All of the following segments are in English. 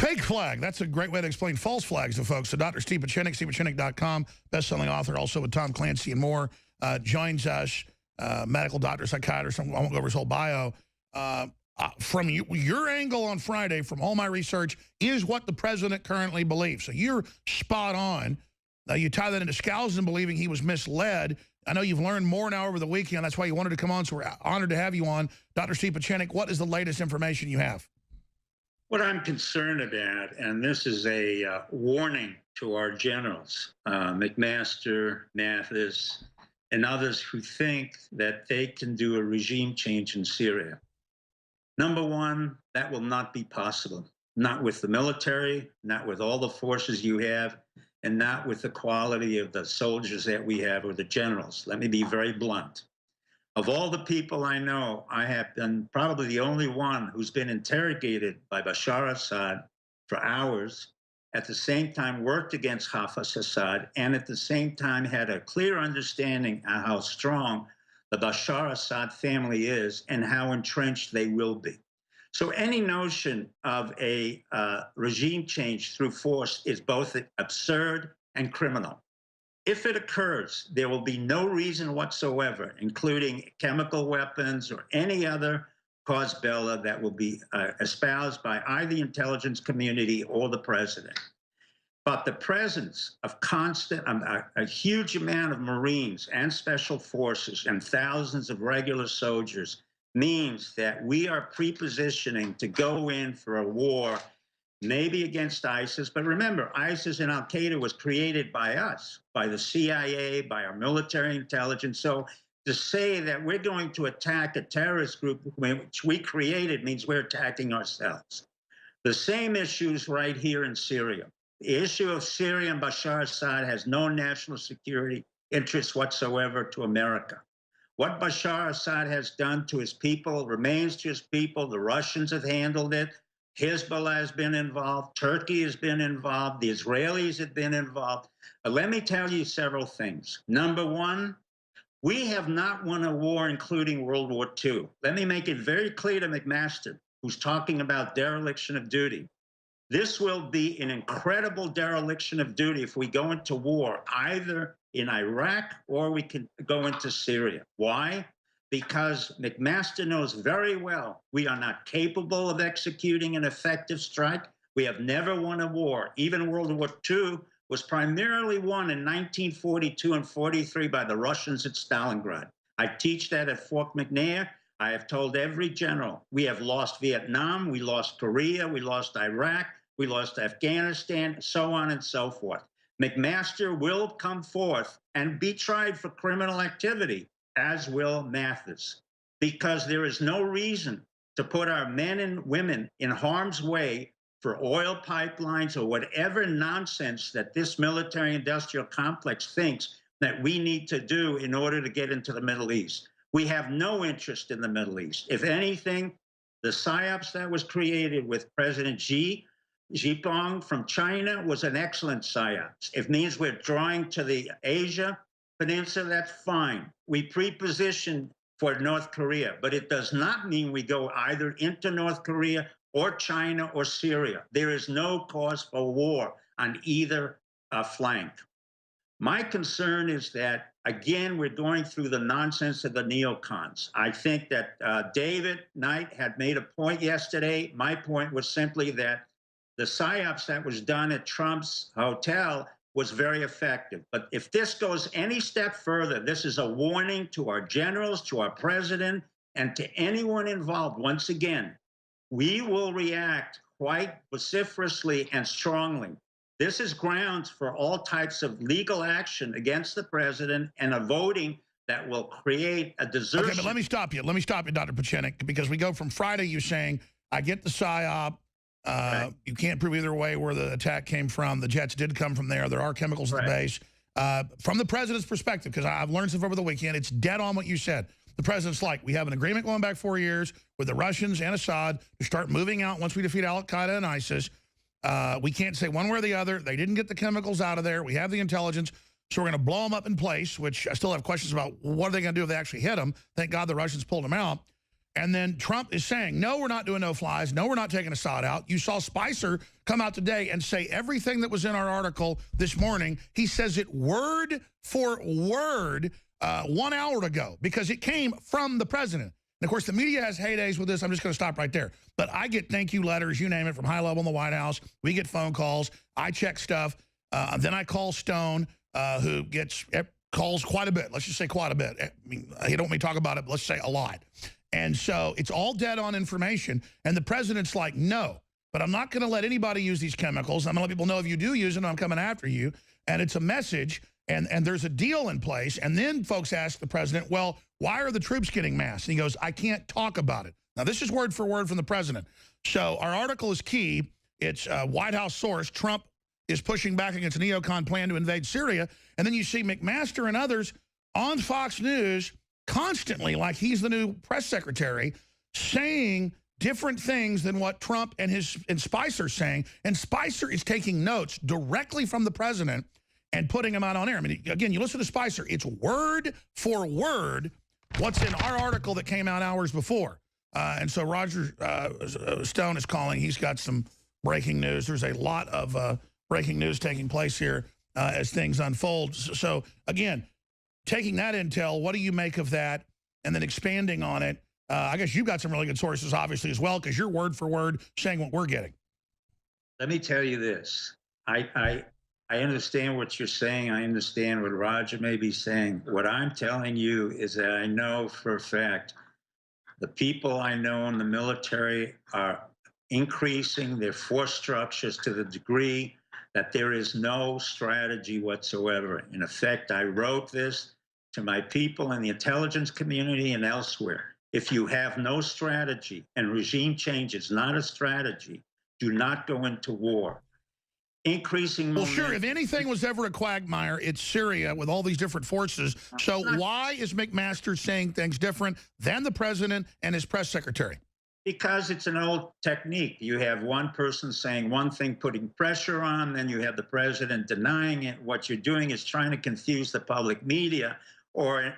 Fake flag. That's a great way to explain false flags to folks. So Dr. Steve Pieczenik, stevepieczenik.com, best-selling author, also with Tom Clancy and more, joins us, medical doctor, psychiatrist. I won't go over his whole bio. From your angle on Friday, from all my research, is what the president currently believes. So you're spot on. You tie that into Skousen believing he was misled. I know you've learned more now over the weekend. That's why you wanted to come on, so we're honored to have you on. Dr. Steve Pieczenik, what is the latest information you have? What I'm concerned about, and this is a warning to our generals, McMaster, Mathis, and others who think that they can do a regime change in Syria. Number one, that will not be possible. Not with the military, not with all the forces you have, and not with the quality of the soldiers that we have or the generals. Let me be very blunt. Of all the people I know, I have been probably the only one who's been interrogated by Bashar Assad for hours, at the same time worked against Hafez Assad, and at the same time had a clear understanding of how strong the Bashar Assad family is and how entrenched they will be. So any notion of a regime change through force is both absurd and criminal. If it occurs, there will be no reason whatsoever, including chemical weapons or any other cause belli that will be espoused by either the intelligence community or the president. But the presence of constant, a huge amount of Marines and special forces and thousands of regular soldiers means that we are prepositioning to go in for a war, maybe against ISIS. But remember, ISIS and Al-Qaeda was created by us, by the CIA, by our military intelligence. So to say that we're going to attack a terrorist group which we created means we're attacking ourselves. The same issues right here in Syria. The issue of Syria and Bashar Assad has no national security interest whatsoever to America. What Bashar Assad has done to his people remains to his people. The Russians have handled it. Hezbollah has been involved. Turkey has been involved. The Israelis have been involved. But let me tell you several things. Number one, we have not won a war, including World War II. Let me make it very clear to McMaster, who's talking about dereliction of duty. This will be an incredible dereliction of duty if we go into war, either in Iraq or we can go into Syria. Why? Because McMaster knows very well we are not capable of executing an effective strike. We have never won a war. Even World War II was primarily won in 1942 and 43 by the Russians at Stalingrad. I teach that at Fort McNair. I have told every general, we have lost Vietnam, we lost Korea, we lost Iraq, we lost Afghanistan, so on and so forth. McMaster will come forth and be tried for criminal activity, as will Mathis, because there is no reason to put our men and women in harm's way for oil pipelines or whatever nonsense that this military-industrial complex thinks that we need to do in order to get into the Middle East. We have no interest in the Middle East. If anything, the PSYOPs that was created with President Xi Jinping from China was an excellent PSYOP. It means we're drawing to the Asia Peninsula, that's fine. We pre-position for North Korea, but it does not mean we go either into North Korea or China or Syria. There is no cause for war on either flank. My concern is that, again, we're going through the nonsense of the neocons. I think that David Knight had made a point yesterday. My point was simply that the PSYOPs that was done at Trump's hotel was very effective. But if this goes any step further, this is a warning to our generals, to our president, and to anyone involved. Once again, we will react quite vociferously and strongly. This is grounds for all types of legal action against the president and a voting that will create a desertion. Okay, but let me stop you. Let me stop you, Dr. Pieczenik, because we go from Friday, you saying, I get the PSYOP. Right. You can't prove either way where the attack came from. The jets did come from there. There are chemicals at the base. From the president's perspective, because I've learned stuff over the weekend, it's dead on what you said. The president's like, we have an agreement going back 4 years with the Russians and Assad to start moving out once we defeat Al-Qaeda and ISIS. We can't say one way or the other. They didn't get the chemicals out of there. We have the intelligence. So we're going to blow them up in place, which I still have questions about what are they going to do if they actually hit them. Thank God the Russians pulled them out. And then Trump is saying, no, we're not doing no-flies. No, we're not taking Assad out. You saw Spicer come out today and say everything that was in our article this morning. He says it word for word 1 hour ago because it came from the president. And, of course, the media has heydays with this. I'm just going to stop right there. But I get thank you letters, you name it, from high level in the White House. We get phone calls. I check stuff. Then I call Stone, who gets calls quite a bit. Let's just say quite a bit. I mean, he don't want me to talk about it, but let's say a lot. And so it's all dead on information. And the president's like, no, but I'm not going to let anybody use these chemicals. I'm going to let people know if you do use them, I'm coming after you. And it's a message. And there's a deal in place. And then folks ask the president, well, why are the troops getting massed? And he goes, I can't talk about it. Now, this is word for word from the president. So our article is key. It's a White House source. Trump is pushing back against a neocon plan to invade Syria. And then you see McMaster and others on Fox News constantly, like he's the new press secretary, saying different things than what Trump and Spicer saying. And Spicer is taking notes directly from the president and putting them out on air. I mean, again, you listen to Spicer, it's word for word what's in our article that came out hours before. And so Roger Stone is calling. He's got some breaking news. There's a lot of breaking news taking place here as things unfold. So again, taking that intel, what do you make of that? And then expanding on it. I guess you've got some really good sources, obviously, as well, because you're word for word saying what we're getting. Let me tell you this. I understand what you're saying. I understand what Roger may be saying. What I'm telling you is that I know for a fact the people I know in the military are increasing their force structures to the degree that there is no strategy whatsoever. In effect, I wrote this to my people in the intelligence community and elsewhere. If you have no strategy and regime change is not a strategy, do not go into war. Increasing well, sure, if anything was ever a quagmire, it's Syria with all these different forces. So why is McMaster saying things different than the president and his press secretary? Because it's an old technique. You have one person saying one thing, putting pressure on, then you have the president denying it. What you're doing is trying to confuse the public media, or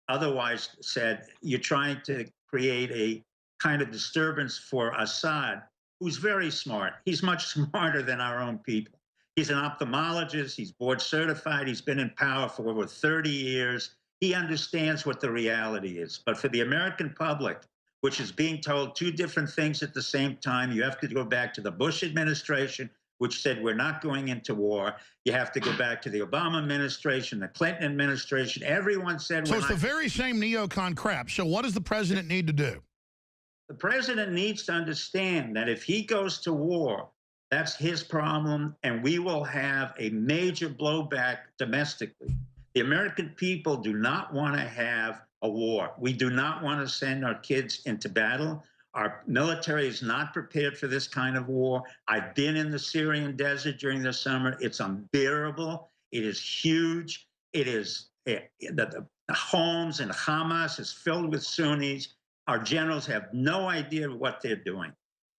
otherwise said, you're trying to create a kind of disturbance for Assad, who's very smart. He's much smarter than our own people. He's an ophthalmologist. He's board certified. He's been in power for over 30 years. He understands what the reality is. But for the American public, which is being told two different things at the same time, you have to go back to the Bush administration, which said we're not going into war. You have to go back to the Obama administration, the Clinton administration. Everyone said so it's the very same neocon crap. So what does the president need to do? The president needs to understand that if he goes to war, that's his problem, and we will have a major blowback domestically. The American people do not want to have a war. We do not want to send our kids into battle. Our military is not prepared for this kind of war. I've been in the Syrian desert during the summer. It's unbearable. It is huge. It is the homes and Hamas is filled with Sunnis. Our generals have no idea what they're doing.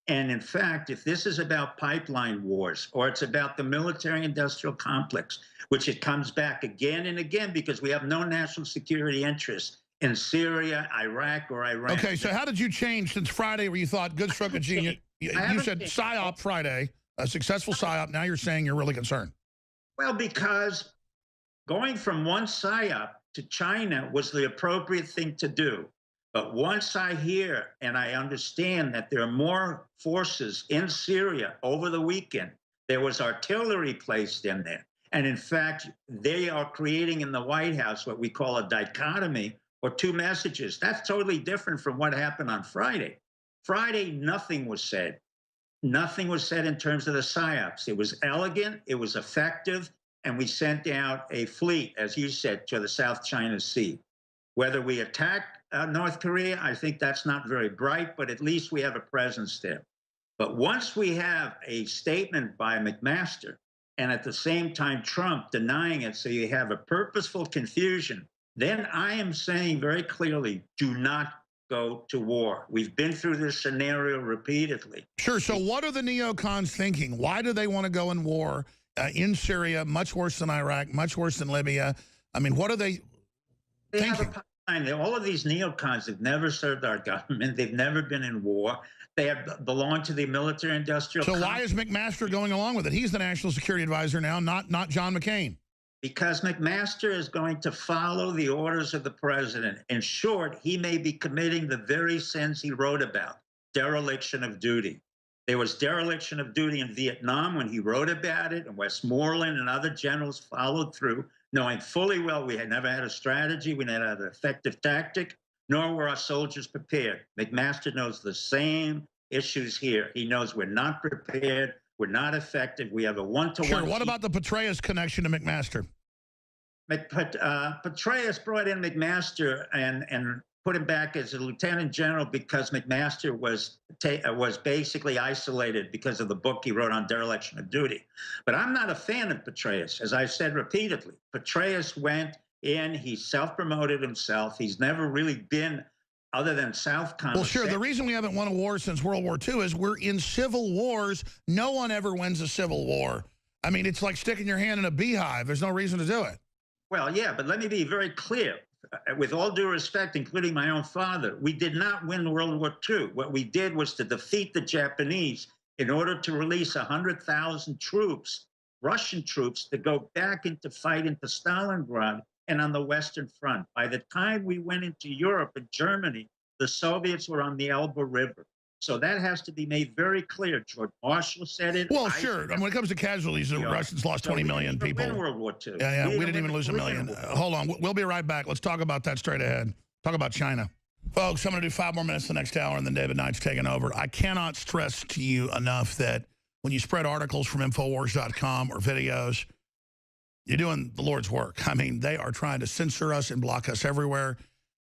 And in fact, if this is about pipeline wars or it's about the military-industrial complex, which it comes back again and again because we have no national security interests in Syria, Iraq, or Iran. Okay, so how did you change since Friday where you thought good stroke of genius? You said PSYOP Friday, a successful PSYOP. Now you're saying you're really concerned. Well, because going from one PSYOP to China was the appropriate thing to do. But once I hear and I understand that there are more forces in Syria over the weekend, there was artillery placed in there. And in fact, they are creating in the White House what we call a dichotomy or two messages. That's totally different from what happened on Friday. Friday, nothing was said. Nothing was said in terms of the PSYOPs. It was elegant, it was effective, and we sent out a fleet, as you said, to the South China Sea. Whether we attack North Korea, I think that's not very bright, but at least we have a presence there. But once we have a statement by McMaster, and at the same time Trump denying it, so you have a purposeful confusion, then I am saying very clearly, do not go to war. We've been through this scenario repeatedly. Sure, so what are the neocons thinking? Why do they want to go in war in Syria, much worse than Iraq, much worse than Libya? I mean, what are they thinking? All of these neocons have never served our government. They've never been in war. They have belonged to the military-industrial So complex. why is McMaster going along with it? He's the national security advisor now, not John McCain. Because McMaster is going to follow the orders of the president. In short, he may be committing the very sins he wrote about, dereliction of duty. There was dereliction of duty in Vietnam when he wrote about it, and Westmoreland and other generals followed through, knowing fully well we had never had a strategy, we never had an effective tactic, nor were our soldiers prepared. McMaster knows the same issues here. He knows we're not prepared, we're not effective, we have a one-to-one. Sure, what about the Petraeus connection to McMaster? Petraeus brought in McMaster and put him back as a lieutenant general because McMaster was basically isolated because of the book he wrote on dereliction of duty. But I'm not a fan of Petraeus, as I've said repeatedly. Petraeus went in, he self-promoted himself. He's never really been other than South China. Well, sure, the reason we haven't won a war since World War II is we're in civil wars. No one ever wins a civil war. I mean, it's like sticking your hand in a beehive. There's no reason to do it. Well, yeah, but let me be very clear. With all due respect, including my own father, we did not win World War II. What we did was to defeat the Japanese in order to release 100,000 troops, Russian troops, to go back into fight into Stalingrad and on the Western Front. By the time we went into Europe and Germany, the Soviets were on the Elbe River. So that has to be made very clear. George Marshall said it. Well, sure. I mean, when it comes to casualties, the Russians lost 20 million people. Win World War II. Yeah, we didn't even lose a million. Hold on. We'll be right back. Let's talk about that straight ahead. Talk about China. Folks, I'm going to do 5 more minutes the next hour, and then David Knight's taking over. I cannot stress to you enough that when you spread articles from Infowars.com or videos, you're doing the Lord's work. I mean, they are trying to censor us and block us everywhere.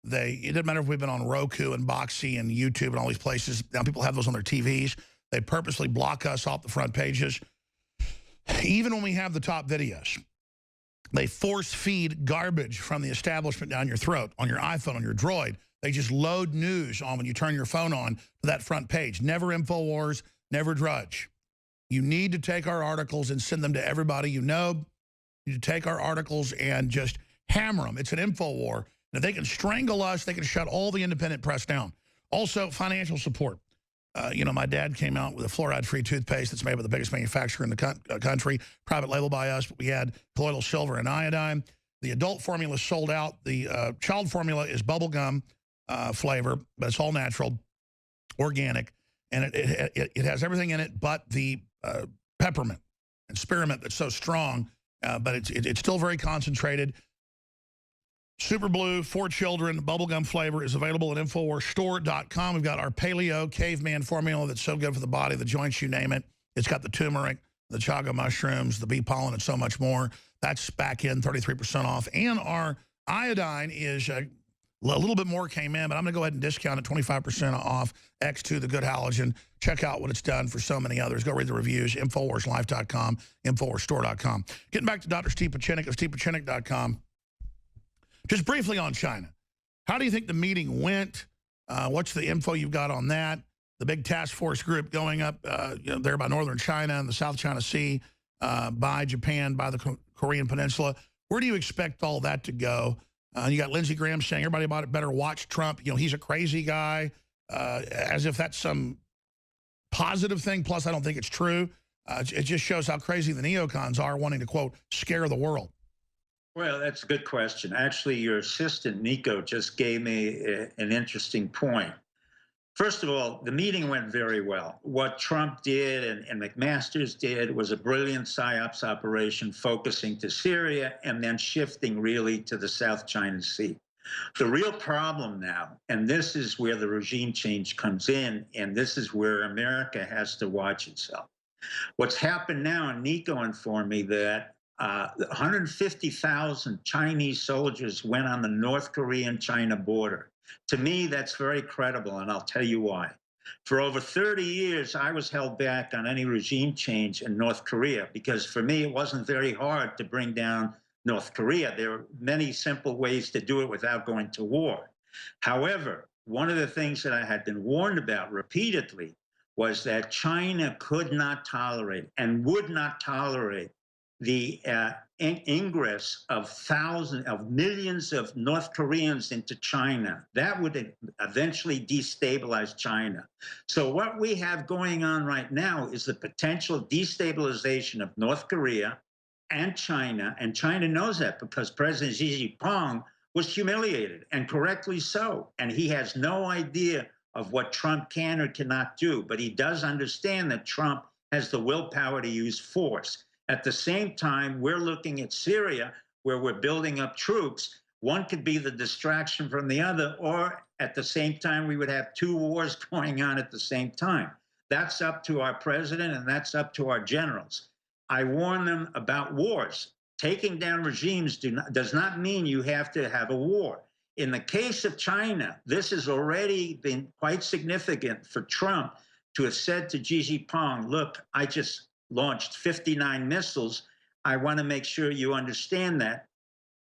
It doesn't matter if we've been on Roku and Boxy and YouTube and all these places. Now people have those on their TVs. They purposely block us off the front pages. Even when we have the top videos, they force feed garbage from the establishment down your throat, on your iPhone, on your Droid. They just load news on when you turn your phone on to that front page. Never Infowars, never Drudge. You need to take our articles and send them to everybody you know. You need to take our articles and just hammer them. It's an info war. And if they can strangle us, they can shut all the independent press down. Also, financial support. You know, my dad came out with a fluoride-free toothpaste that's made by the biggest manufacturer in the country, private label by us. But we had colloidal silver and iodine. The adult formula is sold out. The child formula is bubblegum flavor, but it's all natural, organic. And it has everything in it but the peppermint and spearmint that's so strong, but it's still very concentrated. Super Blue, for children, bubblegum flavor is available at InfoWarsStore.com. We've got our Paleo Caveman formula that's so good for the body, the joints, you name it. It's got the turmeric, the chaga mushrooms, the bee pollen, and so much more. That's back in 33% off. And our iodine is a little bit more came in, but I'm going to go ahead and discount it 25% off X2, the good halogen. Check out what it's done for so many others. Go read the reviews, InfoWarsLife.com, InfoWarsStore.com. Getting back to Dr. Steve Pieczenik of StevePieczenik.com. Just briefly on China. How do you think the meeting went? What's the info you've got on that? The big task force group going up there by northern China and the South China Sea, by Japan, by the Korean Peninsula. Where do you expect all that to go? You got Lindsey Graham saying everybody about it better watch Trump. You know, he's a crazy guy, as if that's some positive thing. Plus, I don't think it's true. It just shows how crazy the neocons are wanting to, quote, scare the world. Well, that's a good question. Actually, your assistant, Nico, just gave me an interesting point. First of all, the meeting went very well. What Trump did and McMaster's did was a brilliant PSYOPs operation focusing to Syria and then shifting really to the South China Sea. The real problem now, and this is where the regime change comes in, and this is where America has to watch itself. What's happened now, and Nico informed me that 150,000 Chinese soldiers went on the North Korean-China border. To me, that's very credible, and I'll tell you why. For over 30 years, I was held back on any regime change in North Korea because for me, it wasn't very hard to bring down North Korea. There are many simple ways to do it without going to war. However, one of the things that I had been warned about repeatedly was that China could not tolerate and would not tolerate the ingress of thousands of millions of North Koreans into China. That would eventually destabilize China. So what we have going on right now is the potential destabilization of North Korea and China knows that because President Xi Jinping was humiliated, and correctly so. And he has no idea of what Trump can or cannot do, but he does understand that Trump has the willpower to use force. At the same time, we're looking at Syria, where we're building up troops. One could be the distraction from the other, or at the same time, we would have two wars going on at the same time. That's up to our president, and that's up to our generals. I warn them about wars. Taking down regimes does not mean you have to have a war. In the case of China, this has already been quite significant for Trump to have said to Xi Jinping, look, I just launched 59 missiles. I want to make sure you understand that.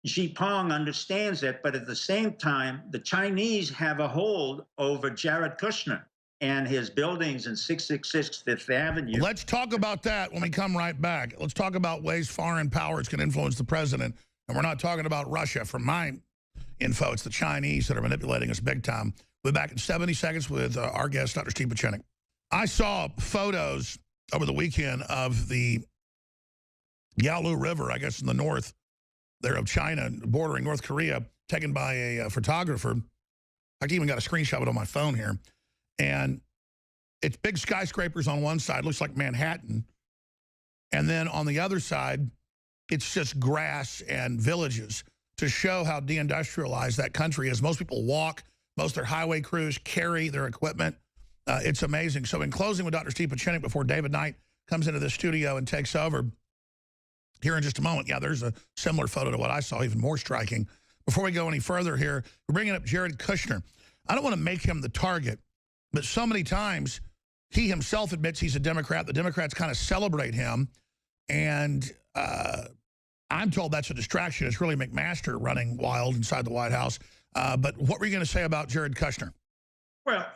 Xi Jinping understands that, but at the same time, the Chinese have a hold over Jared Kushner and his buildings in 666 Fifth Avenue. Let's talk about that when we come right back. Let's talk about ways foreign powers can influence the president. And we're not talking about Russia. From my info, it's the Chinese that are manipulating us big time. We'll be back in 70 seconds with our guest, Dr. Steve Pieczenik. I saw photos over the weekend of the Yalu River, I guess in the north there of China, bordering North Korea, taken by a photographer. I even got a screenshot of it on my phone here. And it's big skyscrapers on one side, looks like Manhattan. And then on the other side, it's just grass and villages to show how deindustrialized that country is. Most people walk, most of their highway crews carry their equipment. It's amazing. So in closing with Dr. Steve Pieczenik, before David Knight comes into the studio and takes over here in just a moment. Yeah, there's a similar photo to what I saw, even more striking. Before we go any further here, we're bringing up Jared Kushner. I don't want to make him the target, but so many times he himself admits he's a Democrat. The Democrats kind of celebrate him. And I'm told that's a distraction. It's really McMaster running wild inside the White House. But what were you going to say about Jared Kushner? Well,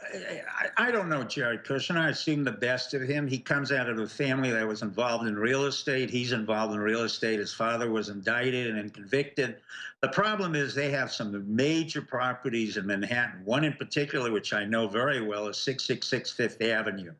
I don't know Jared Kushner. I assume the best of him. He comes out of a family that was involved in real estate. He's involved in real estate. His father was indicted and convicted. The problem is they have some major properties in Manhattan. One in particular, which I know very well, is 666 Fifth Avenue.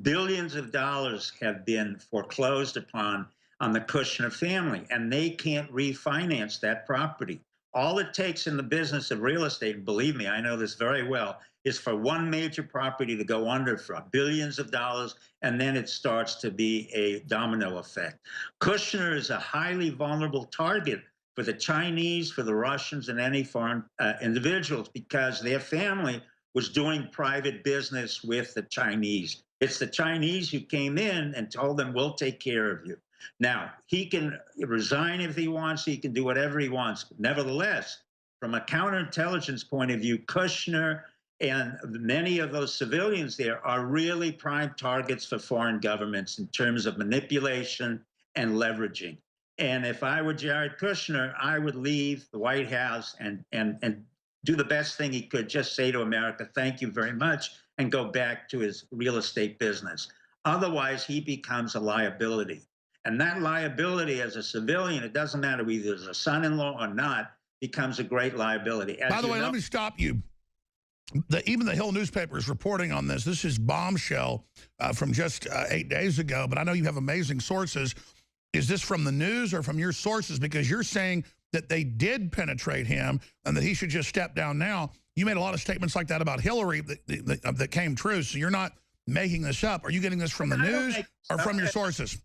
Billions of dollars have been foreclosed upon on the Kushner family, and they can't refinance that property. All it takes in the business of real estate, and believe me, I know this very well, is for one major property to go under for billions of dollars, and then it starts to be a domino effect. Kushner is a highly vulnerable target for the Chinese, for the Russians, and any foreign individuals, because their family was doing private business with the Chinese. It's the Chinese who came in and told them, we'll take care of you. Now, he can resign if he wants, he can do whatever he wants. Nevertheless, from a counterintelligence point of view, Kushner and many of those civilians there are really prime targets for foreign governments in terms of manipulation and leveraging. And if I were Jared Kushner, I would leave the White House and do the best thing he could, just say to America, thank you very much, and go back to his real estate business. Otherwise, he becomes a liability. And that liability as a civilian, it doesn't matter whether he's a son-in-law or not, becomes a great liability. By the way, let me stop you. Even the Hill newspaper is reporting on this. This is bombshell from just 8 days ago, but I know you have amazing sources. Is this from the news or from your sources? Because you're saying that they did penetrate him and that he should just step down now. You made a lot of statements like that about Hillary that came true, so you're not making this up. Are you getting this from the news or from your sources?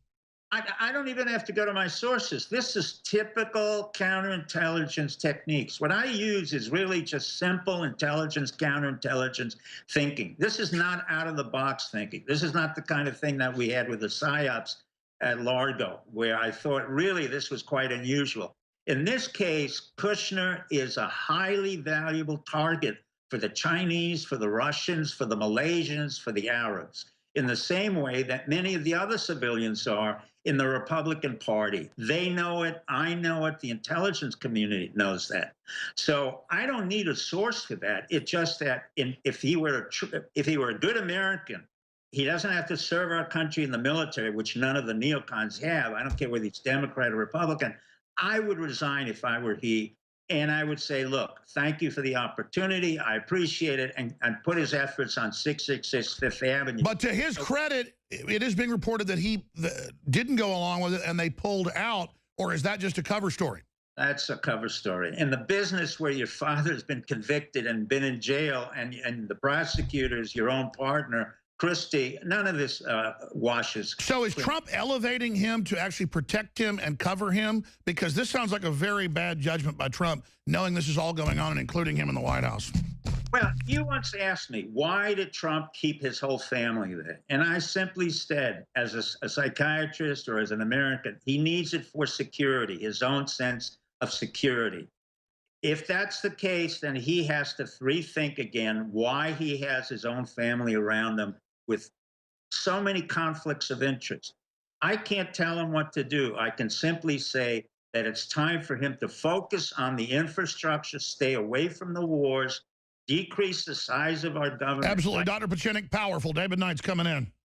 I don't even have to go to my sources. This is typical counterintelligence techniques. What I use is really just simple intelligence, counterintelligence thinking. This is not out-of-the-box thinking. This is not the kind of thing that we had with the PSYOPs at Largo, where I thought really this was quite unusual. In this case, Kushner is a highly valuable target for the Chinese, for the Russians, for the Malaysians, for the Arabs, in the same way that many of the other civilians are in the Republican Party. They know it, I know it, the intelligence community knows that. So I don't need a source for that. It's just that if he were a good American, he doesn't have to serve our country in the military, which none of the neocons have. I don't care whether he's Democrat or Republican. I would resign if I were he. And I would say, look, thank you for the opportunity. I appreciate it. And put his efforts on 666 Fifth Avenue. But to his credit, it is being reported that he didn't go along with it and they pulled out. Or is that just a cover story? That's a cover story. In the business where your father's been convicted and been in jail, and the prosecutor's your own partner, Christie, none of this washes. So is Trump elevating him to actually protect him and cover him? Because this sounds like a very bad judgment by Trump, knowing this is all going on and including him in the White House. Well, you once asked me, why did Trump keep his whole family there? And I simply said, as a psychiatrist or as an American, he needs it for security, his own sense of security. If that's the case, then he has to rethink again why he has his own family around him with so many conflicts of interest. I can't tell him what to do. I can simply say that it's time for him to focus on the infrastructure, stay away from the wars, decrease the size of our government. Absolutely. Dr. Pieczenik, powerful. David Knight's coming in.